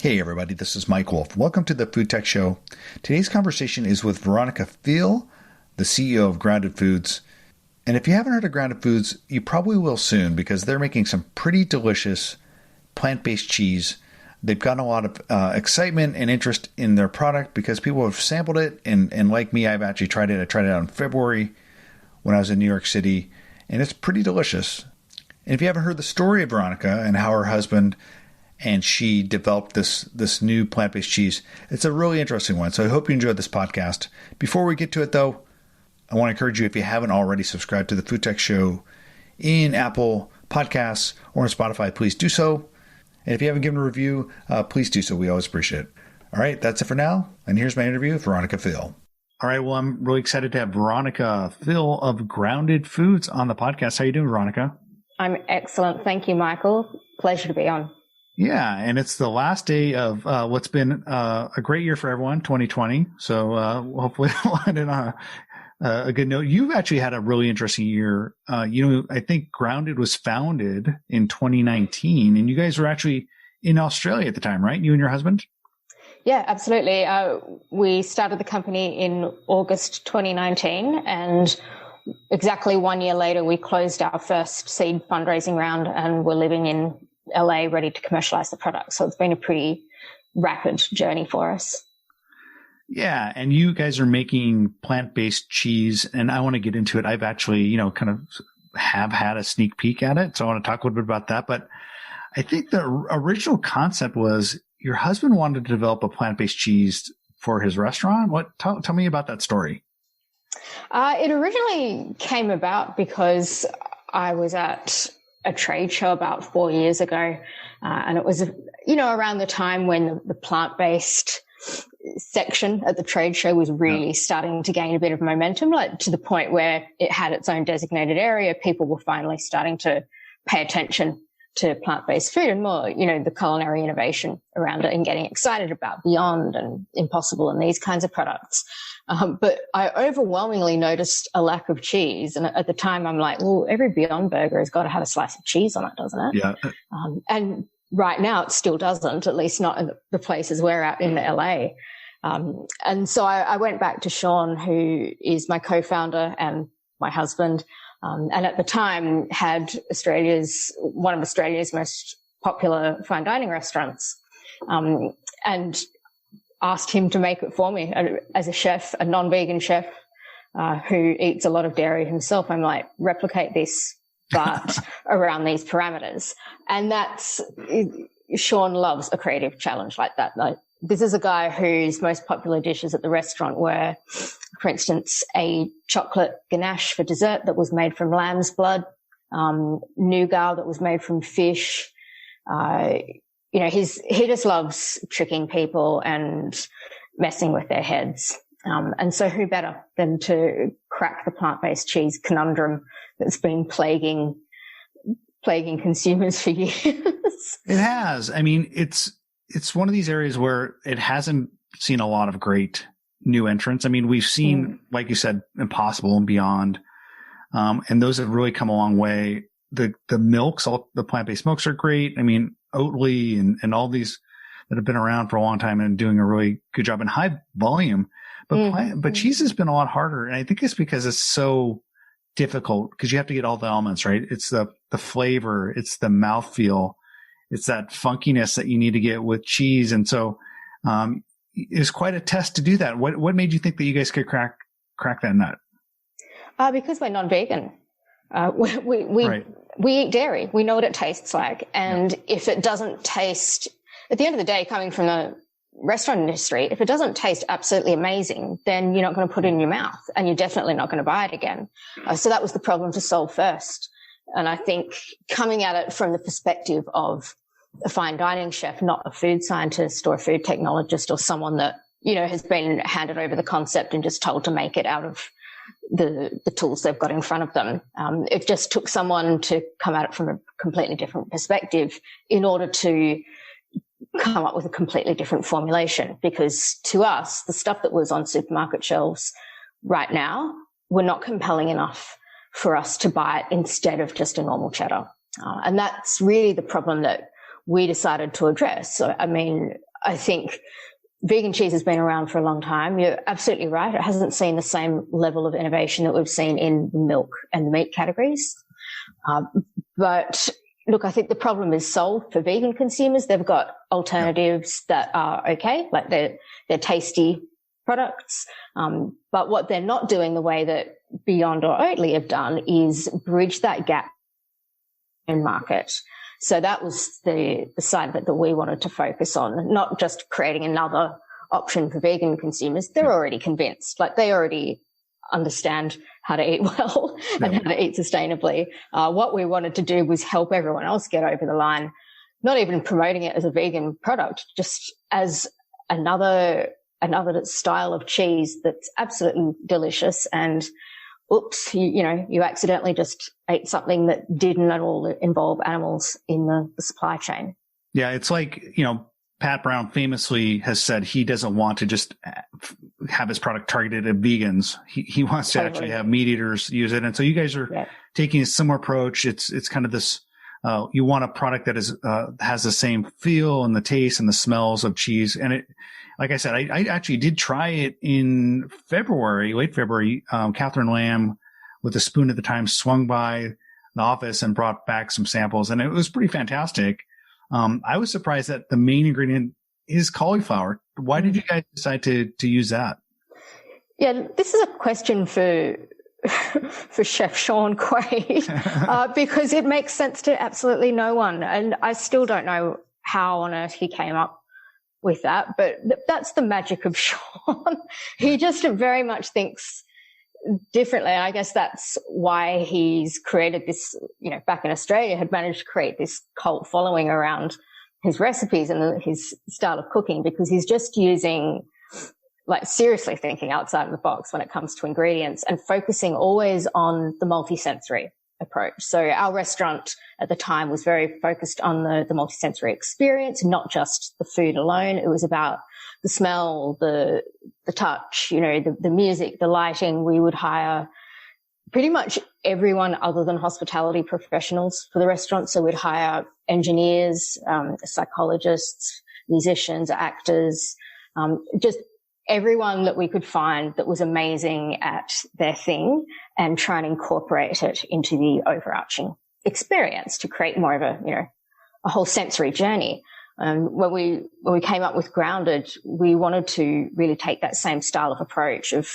Hey everybody, this is Mike Wolf. Welcome to the Food Tech Show. Today's conversation is with Veronica, the CEO of Grounded Foods. And if you haven't heard of Grounded Foods, you probably will soon because they're making some pretty delicious plant-based cheese. They've gotten a lot of excitement and interest in their product because people have sampled it. And like me, I've actually tried it. I tried it out in February when I was in New York City, and it's pretty delicious. And if you haven't heard the story of Veronica and how her husband and she developed this new plant-based cheese, it's a really interesting one. So I hope you enjoyed this podcast. Before we get to it, though, I want to encourage you, if you haven't already subscribed to the Food Tech Show in Apple Podcasts or on Spotify, please do so. And if you haven't given a review, please do so. We always appreciate it. All right, that's it for now. And here's my interview with Veronica Phil. All right, well, I'm really excited to have Veronica Phil of Grounded Foods on the podcast. How you doing, Veronica? I'm excellent. Thank you, Michael. Pleasure to be on. Yeah, and it's the last day of what's been a great year for everyone, 2020. So hopefully we'll end it on a good note. You've actually had a really interesting year. I think Grounded was founded in 2019, and you guys were actually in Australia at the time, right? You and your husband? Yeah, absolutely. We started the company in August 2019, and exactly 1 year later, we closed our first seed fundraising round, and we're living in LA ready to commercialize the product. So it's been a pretty rapid journey for us. Yeah. And you guys are making plant-based cheese, and I want to get into it. I've actually, kind of have had a sneak peek at it. So I want to talk a little bit about that. But I think the original concept was your husband wanted to develop a plant-based cheese for his restaurant. Tell me about that story. It originally came about because I was at a trade show about 4 years ago. And it was, around the time when the plant-based section at the trade show was really starting to gain a bit of momentum, like to the point where it had its own designated area. People were finally starting to pay attention to plant-based food and more, the culinary innovation around it and getting excited about Beyond and Impossible and these kinds of products. But I overwhelmingly noticed a lack of cheese. And at the time, I'm like, well, every Beyond Burger has got to have a slice of cheese on it, doesn't it? Yeah. And right now, it still doesn't, at least not in the places we're at in LA. And so I went back to Sean, who is my co-founder and my husband, and at the time had one of Australia's most popular fine dining restaurants, and asked him to make it for me as a chef, a non-vegan chef who eats a lot of dairy himself. I'm like, replicate this, but around these parameters. And Sean loves a creative challenge like that. Like, this is a guy whose most popular dishes at the restaurant were, for instance, a chocolate ganache for dessert that was made from lamb's blood, nougat that was made from fish. He just loves tricking people and messing with their heads. And so who better than to crack the plant-based cheese conundrum that's been plaguing consumers for years. It has. I mean, it's one of these areas where it hasn't seen a lot of great new entrants. I mean, we've seen, like you said, Impossible and Beyond. And those have really come a long way. The milks, all the plant-based milks are great. I mean, Oatly and all these that have been around for a long time and doing a really good job in high volume. But cheese has been a lot harder. And I think it's because it's so difficult because you have to get all the elements, right? It's the flavor, it's the mouthfeel, it's that funkiness that you need to get with cheese. And so it's quite a test to do that. What made you think that you guys could crack that nut? Because we're non-vegan. We eat dairy. We know what it tastes like. And if it doesn't taste, at the end of the day, coming from the restaurant industry, if it doesn't taste absolutely amazing, then you're not going to put it in your mouth and you're definitely not going to buy it again. So that was the problem to solve first. And I think coming at it from the perspective of a fine dining chef, not a food scientist or a food technologist or someone that, has been handed over the concept and just told to make it out of the tools they've got in front of them. It just took someone to come at it from a completely different perspective in order to come up with a completely different formulation. Because to us, the stuff that was on supermarket shelves right now were not compelling enough for us to buy it instead of just a normal cheddar. And that's really the problem that we decided to address. So, I mean, I think vegan cheese has been around for a long time. You're absolutely right. It hasn't seen the same level of innovation that we've seen in the milk and the meat categories. But look, I think the problem is solved for vegan consumers. They've got alternatives that are okay, like they're tasty products. But what they're not doing the way that Beyond or Oatly have done is bridge that gap in market. So that was the side of it that we wanted to focus on, not just creating another option for vegan consumers. They're already convinced, like they already understand how to eat well and how to eat sustainably. What we wanted to do was help everyone else get over the line, not even promoting it as a vegan product, just as another style of cheese that's absolutely delicious. And oops, you accidentally just ate something that didn't at all involve animals in the supply chain. Yeah, it's like, Pat Brown famously has said he doesn't want to just have his product targeted at vegans. He wants to actually have meat eaters use it. And so you guys are taking a similar approach. It's kind of this, you want a product that is, has the same feel and the taste and the smells of cheese. And it, like I said, I actually did try it in February, late February. Catherine Lamb with a spoon at the time swung by the office and brought back some samples, and it was pretty fantastic. I was surprised that the main ingredient is cauliflower. Why did you guys decide to use that? Yeah, this is a question for Chef Sean Quaid, because it makes sense to absolutely no one. And I still don't know how on earth he came up with that, but that's the magic of Sean. He just very much thinks differently. I guess that's why he's created this, back in Australia, had managed to create this cult following around his recipes and his style of cooking, because he's just using, like, seriously thinking outside of the box when it comes to ingredients and focusing always on the multisensory approach. So our restaurant at the time was very focused on the multisensory experience, not just the food alone. It was about the smell, the touch, the music, the lighting. We would hire pretty much everyone other than hospitality professionals for the restaurant. So we'd hire engineers, psychologists, musicians, actors, just everyone that we could find that was amazing at their thing, and try and incorporate it into the overarching experience to create more of a whole sensory journey. When we came up with Grounded, we wanted to really take that same style of approach of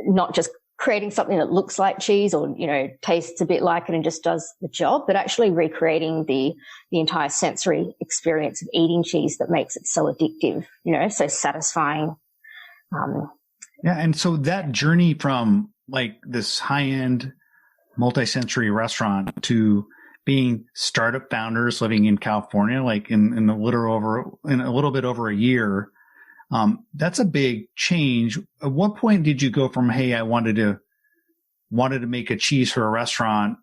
not just creating something that looks like cheese or, tastes a bit like it and just does the job, but actually recreating the entire sensory experience of eating cheese that makes it so addictive, so satisfying. And so that journey from like this high-end multi-sensory restaurant to being startup founders living in California, like in a little bit over a year, that's a big change. At what point did you go from, hey, I wanted to make a cheese for a restaurant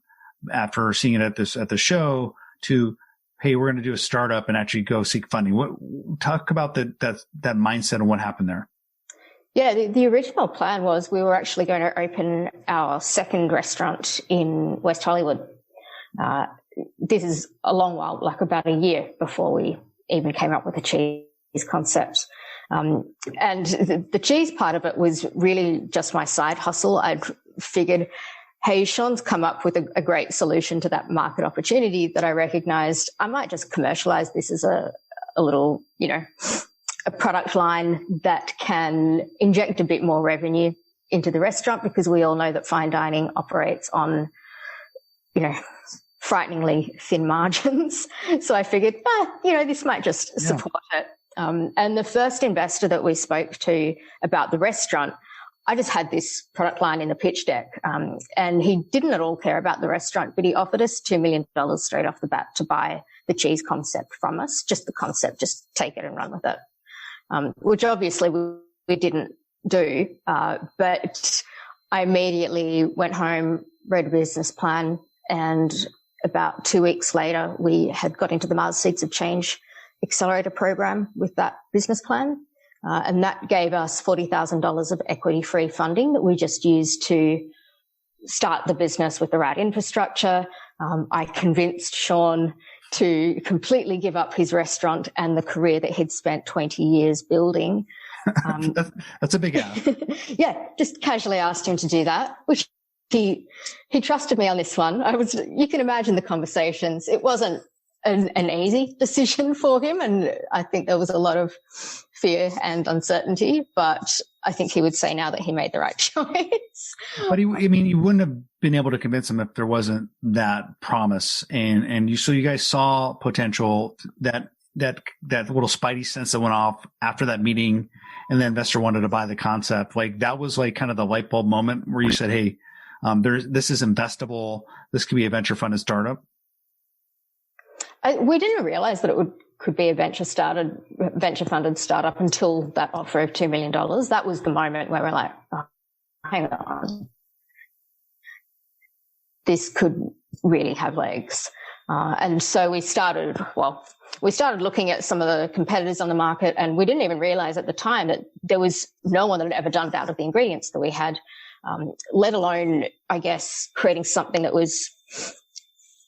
after seeing it at the show, to, hey, we're going to do a startup and actually go seek funding? Talk about that mindset and what happened there. Yeah, the original plan was we were actually going to open our second restaurant in West Hollywood. This is a long while, like about a year before we even came up with the cheese concept. And the cheese part of it was really just my side hustle. I'd figured, hey, Sean's come up with a great solution to that market opportunity that I recognized. I might just commercialize this as a little, a product line that can inject a bit more revenue into the restaurant, because we all know that fine dining operates on, frighteningly thin margins. So I figured, this might just support it. And the first investor that we spoke to about the restaurant, I just had this product line in the pitch deck, and he didn't at all care about the restaurant, but he offered us $2 million straight off the bat to buy the cheese concept from us, just the concept, just take it and run with it. Which obviously we didn't do, but I immediately went home, read a business plan, and about 2 weeks later, we had got into the Mars Seeds of Change accelerator program with that business plan, and that gave us $40,000 of equity-free funding that we just used to start the business with the right infrastructure. I convinced Sean to completely give up his restaurant and the career that he'd spent 20 years building. That's a big ask. Yeah, just casually asked him to do that, which he trusted me on this one. You can imagine the conversations. It wasn't an easy decision for him, and I think there was a lot of fear and uncertainty, but I think he would say now that he made the right choice. But you wouldn't have been able to convince him if there wasn't that promise, so you guys saw potential, that little spidey sense that went off after that meeting, and the investor wanted to buy the concept. Like, that was like kind of the light bulb moment where you said, hey, this is investable. This could be a venture funded startup. We didn't realize that could be a venture funded startup until that offer of $2 million. That was the moment where we're like, oh, hang on, this could really have legs. And so we started looking at some of the competitors on the market, and we didn't even realize at the time that there was no one that had ever done it out of the ingredients that we had, let alone, I guess, creating something that was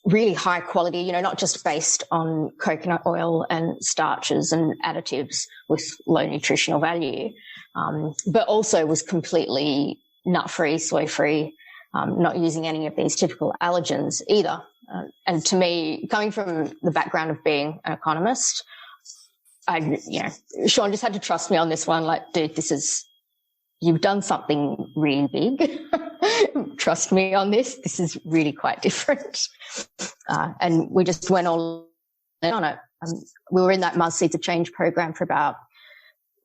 really high quality, not just based on coconut oil and starches and additives with low nutritional value, but also was completely nut-free, soy-free, not using any of these typical allergens either. And to me, coming from the background of being an economist, Sean just had to trust me on this one. Like, dude, you've done something really big. Trust me on this. This is really quite different. And we just went all in on it. We were in that Mars Seeds of Change program for about,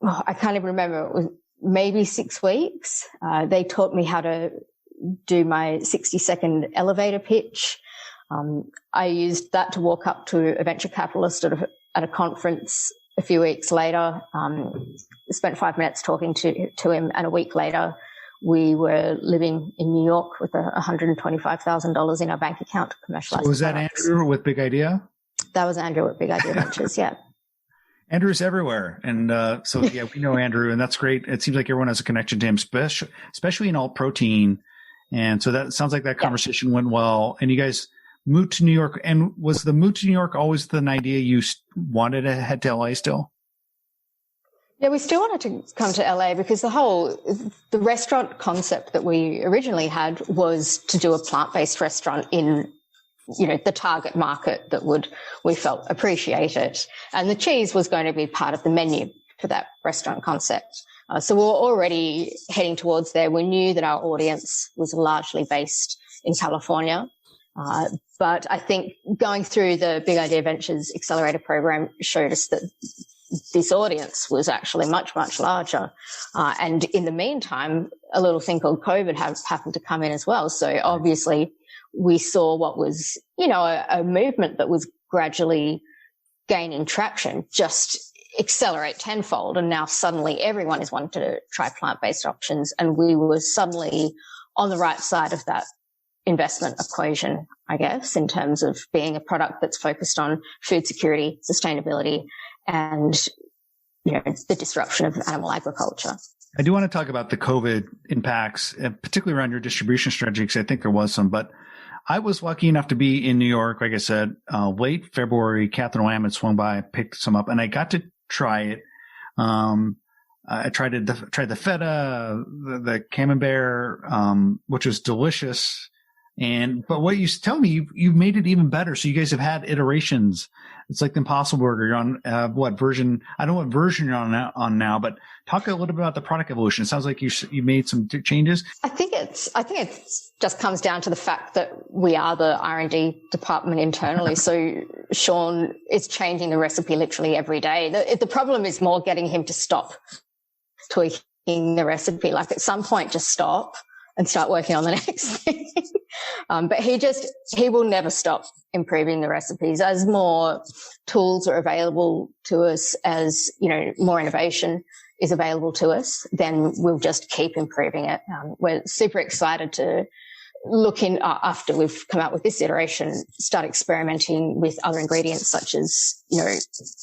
I can't even remember, it was maybe 6 weeks. They taught me how to do my 60-second elevator pitch. I used that to walk up to a venture capitalist at a conference a few weeks later. Spent 5 minutes talking to him, and a week later we were living in New York with $125,000 in our bank account to commercialize. So was that Andrew with Big Idea? That was Andrew at Big Idea Ventures, yeah. Andrew's everywhere. And we know Andrew, and that's great. It seems like everyone has a connection to him, especially in alt protein. And so that sounds like that conversation went well. And you guys moved to New York. And was the move to New York always an idea you wanted to head to LA still? Yeah, we still wanted to come to LA because the restaurant concept that we originally had was to do a plant-based restaurant in, the target market that we felt appreciate it. And the cheese was going to be part of the menu for that restaurant concept. So we were already heading towards there. We knew that our audience was largely based in California. But I think going through the Big Idea Ventures Accelerator program showed us that this audience was actually much, much larger. And in the meantime, a little thing called COVID happened to come in as well. So obviously we saw what was, a movement that was gradually gaining traction, just accelerate tenfold. And now suddenly everyone is wanting to try plant-based options. And we were suddenly on the right side of that investment equation, I guess, in terms of being a product that's focused on food security, sustainability, and the disruption of animal agriculture. I do want to talk about the COVID impacts, particularly around your distribution strategy, because I think there was some. But I was lucky enough to be in New York, like I said, late February. Catherine Lamb had swung by, picked some up, and I got to try it. I tried the feta, the camembert, which was delicious. But what you tell me, you've made it even better. So you guys have had iterations. It's like the Impossible Burger. You're on what version? I don't know what version you're on now, but talk a little bit about the product evolution. It sounds like you made some changes. I think it just comes down to the fact that we are the R&D department internally. So Sean is changing the recipe literally every day. The problem is more getting him to stop tweaking the recipe. Like at some point, just stop and start working on the next thing. But he will never stop improving the recipes. As more tools are available to us, as, more innovation is available to us, then we'll just keep improving it. We're super excited to look in after we've come out with this iteration, start experimenting with other ingredients such as,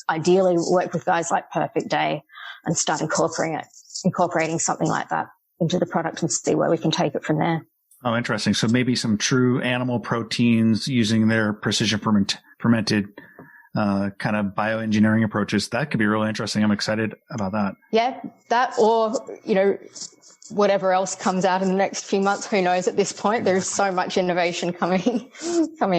ideally work with guys like Perfect Day and start incorporating something like that into the product and see where we can take it from there. Oh, interesting. So maybe some true animal proteins using their precision fermented kind of bioengineering approaches. That could be really interesting. I'm excited about that. Yeah, that or, whatever else comes out in the next few months, who knows at this point? There's so much innovation coming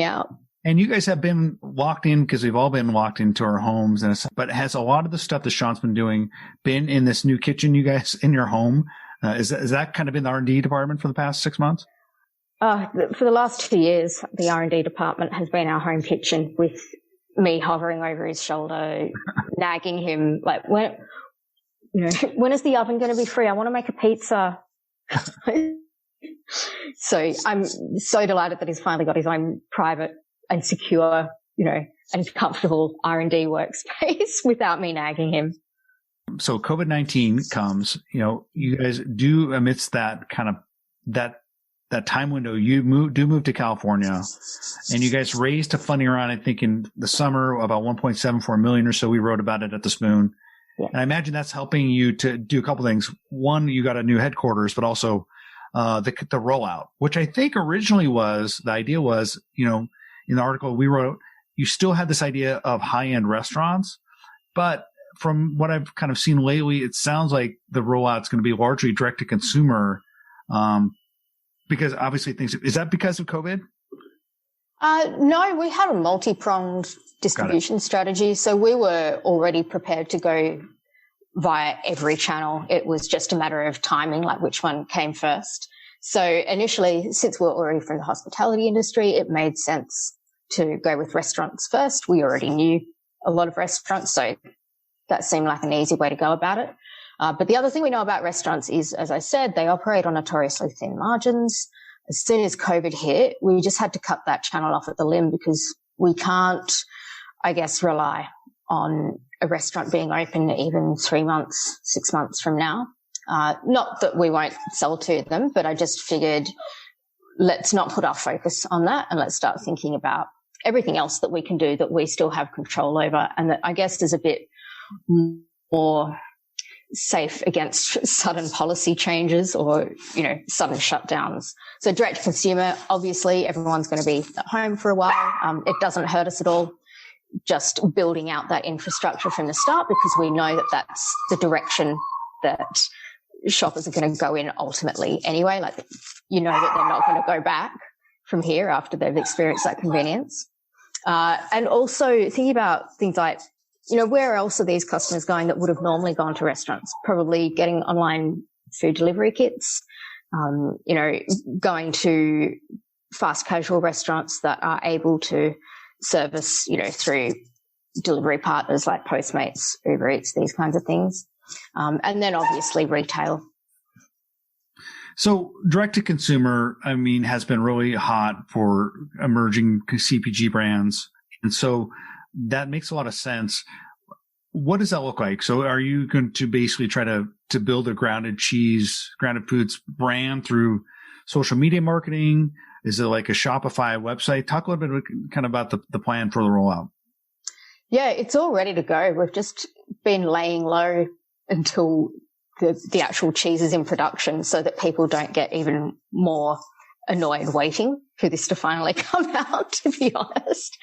out. And you guys have been locked in because we've all been locked into our homes. But has a lot of the stuff that Sean's been doing been in this new kitchen you guys in your home? Is that kind of been the R&D department for the past 6 months? For the last 2 years, the R&D department has been our home kitchen with me hovering over his shoulder, nagging him like, when is the oven going to be free? I want to make a pizza. So I'm so delighted that he's finally got his own private and secure, and comfortable R&D workspace without me nagging him. So COVID-19 comes, you guys do amidst that kind of that time window, you move to California, and you guys raised a funding round, I think in the summer, about 1.74 million or so. We wrote about it at the Spoon. Yeah. And I imagine that's helping you to do a couple things. One, you got a new headquarters, but also the rollout, which I think originally the idea was, in the article we wrote, you still had this idea of high-end restaurants, but from what I've kind of seen lately, it sounds like the rollout's going to be largely direct to consumer, because obviously is that because of COVID? No, we had a multi-pronged distribution strategy. So we were already prepared to go via every channel. It was just a matter of timing, like which one came first. So initially, since we're already from the hospitality industry, it made sense to go with restaurants first. We already knew a lot of restaurants, so that seemed like an easy way to go about it. But the other thing we know about restaurants is, as I said, they operate on notoriously thin margins. As soon as COVID hit, we just had to cut that channel off at the limb because we can't, I guess, rely on a restaurant being open even 3 months, 6 months from now. Not that we won't sell to them, but I just figured let's not put our focus on that and let's start thinking about everything else that we can do that we still have control over and that I guess is a bit more safe against sudden policy changes or, sudden shutdowns. So direct to consumer, obviously everyone's going to be at home for a while. It doesn't hurt us at all. Just building out that infrastructure from the start because we know that that's the direction that shoppers are going to go in ultimately anyway. Like, that they're not going to go back from here after they've experienced that convenience. And also thinking about things like, where else are these customers going that would have normally gone to restaurants? Probably getting online food delivery kits, going to fast casual restaurants that are able to service, through delivery partners like Postmates, Uber Eats, these kinds of things. And then obviously retail. So direct to consumer, has been really hot for emerging CPG brands. And so that makes a lot of sense. What does that look like? So are you going to basically try to build a grounded foods brand through social media marketing? Is it like a Shopify website? Talk a little bit kind of about the plan for the rollout. Yeah, it's all ready to go. We've just been laying low until the actual cheese is in production so that people don't get even more annoyed waiting for this to finally come out, to be honest.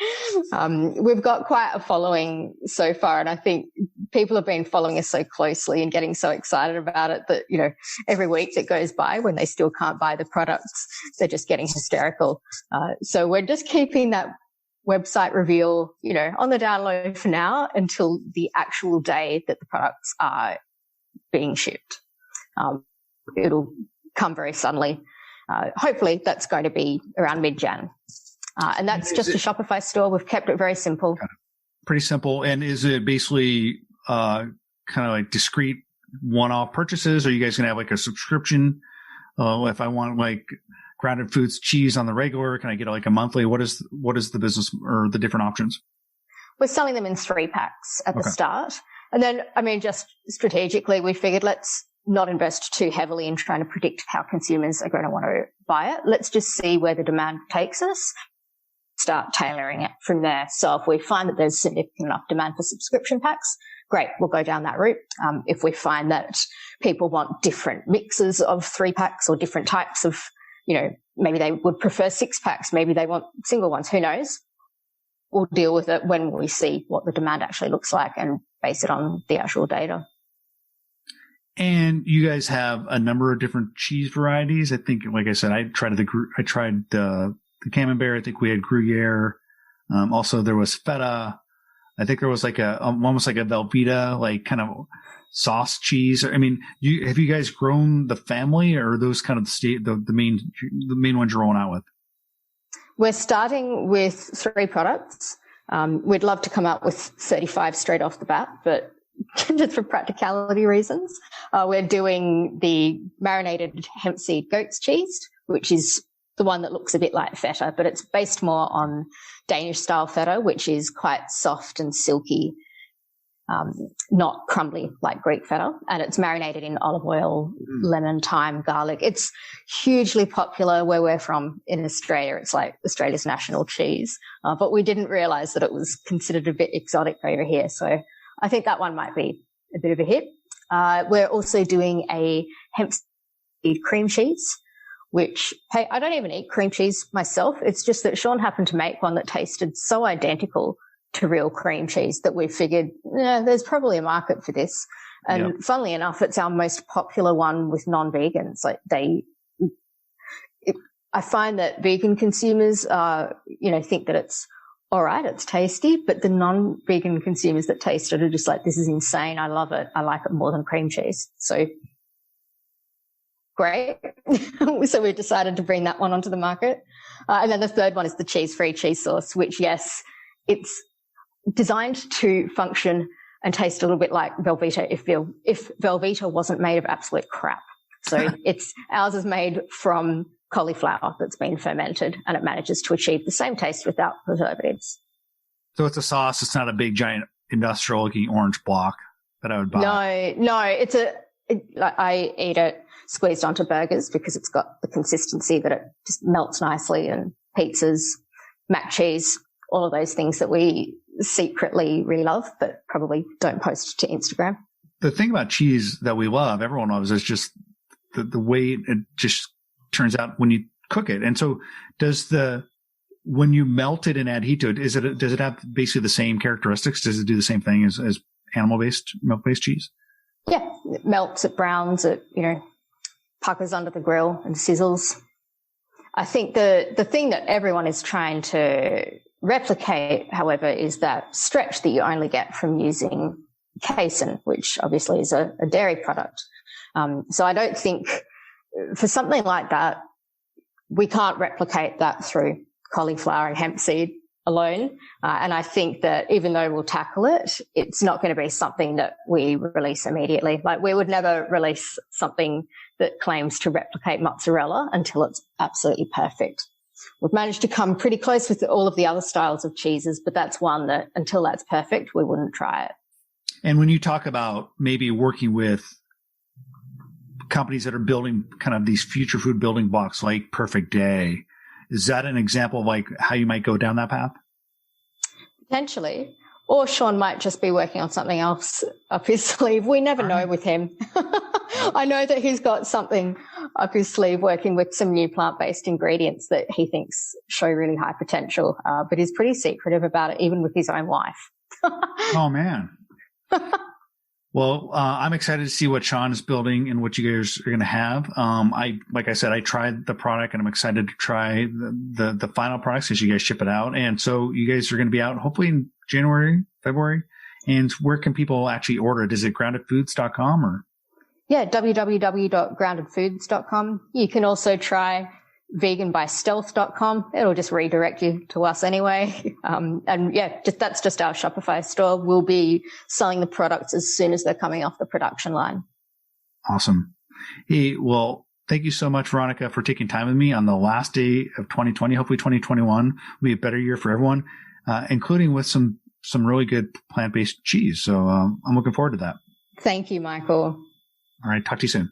We've got quite a following so far, and I think people have been following us so closely and getting so excited about it that, every week that goes by when they still can't buy the products, they're just getting hysterical. So we're just keeping that website reveal, on the down low for now until the actual day that the products are being shipped. It'll come very suddenly. Hopefully that's going to be around mid-Jan. And that's just a Shopify store. We've kept it very simple. Pretty simple. And is it basically kind of like discrete one-off purchases? Or are you guys going to have like a subscription? If I want like Grounded Foods cheese on the regular, can I get like a monthly? What is the business or the different options? We're selling them in 3-packs at the start. And then, just strategically, we figured let's not invest too heavily in trying to predict how consumers are going to want to buy it. Let's just see where the demand takes us, start tailoring it from there. So if we find that there's significant enough demand for subscription packs, great, we'll go down that route. If we find that people want different mixes of 3-packs or different types of, maybe they would prefer 6-packs, maybe they want single ones, who knows? we'll deal with it when we see what the demand actually looks like and base it on the actual data. And you guys have a number of different cheese varieties. I think, like I said, I tried the Camembert. I think we had Gruyere. Also, there was feta. I think there was like almost like a Velveeta, like kind of sauce cheese. I mean, have you guys grown the family, or are those kind of the main ones you're rolling out with? We're starting with 3 products. We'd love to come out with 35 straight off the bat, but just for practicality reasons, we're doing the marinated hemp seed goat's cheese, which is the one that looks a bit like feta, but it's based more on Danish style feta, which is quite soft and silky, not crumbly like Greek feta. And it's marinated in olive oil, lemon, thyme, garlic. It's hugely popular where we're from in Australia. It's like Australia's national cheese. But we didn't realize that it was considered a bit exotic over here. So I think that one might be a bit of a hit. We're also doing a hemp seed cream cheese, which, hey, I don't even eat cream cheese myself. It's just that Sean happened to make one that tasted so identical to real cream cheese that we figured, there's probably a market for this. And funnily enough, it's our most popular one with non-vegans. Like I find that vegan consumers, think that it's all right, it's tasty, but the non-vegan consumers that taste it are just like, this is insane. I love it. I like it more than cream cheese. So great. So we decided to bring that one onto the market. And then the third one is the cheese-free cheese sauce, which, yes, it's designed to function and taste a little bit like Velveeta if Velveeta wasn't made of absolute crap. So ours is made from cauliflower that's been fermented, and it manages to achieve the same taste without preservatives. So it's a sauce. It's not a big, giant, industrial-looking orange block that I would buy. No, I eat it squeezed onto burgers because it's got the consistency that it just melts nicely, and pizzas, mac cheese, all of those things that we secretly really love but probably don't post to Instagram. The thing about cheese that we love, everyone loves, is just the way it just turns out when you cook it. And so when you melt it and add heat to it, does it have basically the same characteristics? Does it do the same thing as animal-based, milk-based cheese? Yeah, it melts, it browns, it, puckers under the grill and sizzles. I think the thing that everyone is trying to replicate, however, is that stretch that you only get from using casein, which obviously is a dairy product. So I don't think for something like that, we can't replicate that through cauliflower and hemp seed alone. And I think that even though we'll tackle it, it's not going to be something that we release immediately. Like we would never release something that claims to replicate mozzarella until it's absolutely perfect. We've managed to come pretty close with all of the other styles of cheeses, but that's one that until that's perfect, we wouldn't try it. And when you talk about maybe working with companies that are building kind of these future food building blocks like Perfect Day, is that an example of like how you might go down that path? Potentially. Or Sean might just be working on something else up his sleeve. We never know with him. I know that he's got something up his sleeve working with some new plant-based ingredients that he thinks show really high potential, but he's pretty secretive about it, even with his own wife. Oh, man. Well, I'm excited to see what Sean is building and what you guys are going to have. Like I said, I tried the product and I'm excited to try the final products as you guys ship it out. And so you guys are going to be out hopefully in January, February. And where can people actually order it? Is it groundedfoods.com or? Yeah, www.groundedfoods.com. You can also try veganbystealth.com. It'll just redirect you to us anyway. That's just our Shopify store. We'll be selling the products as soon as they're coming off the production line. Awesome. Hey, well, thank you so much, Veronica, for taking time with me on the last day of 2020. Hopefully 2021 will be a better year for everyone, including with some really good plant-based cheese. So I'm looking forward to that. Thank you, Michael. All right. Talk to you soon.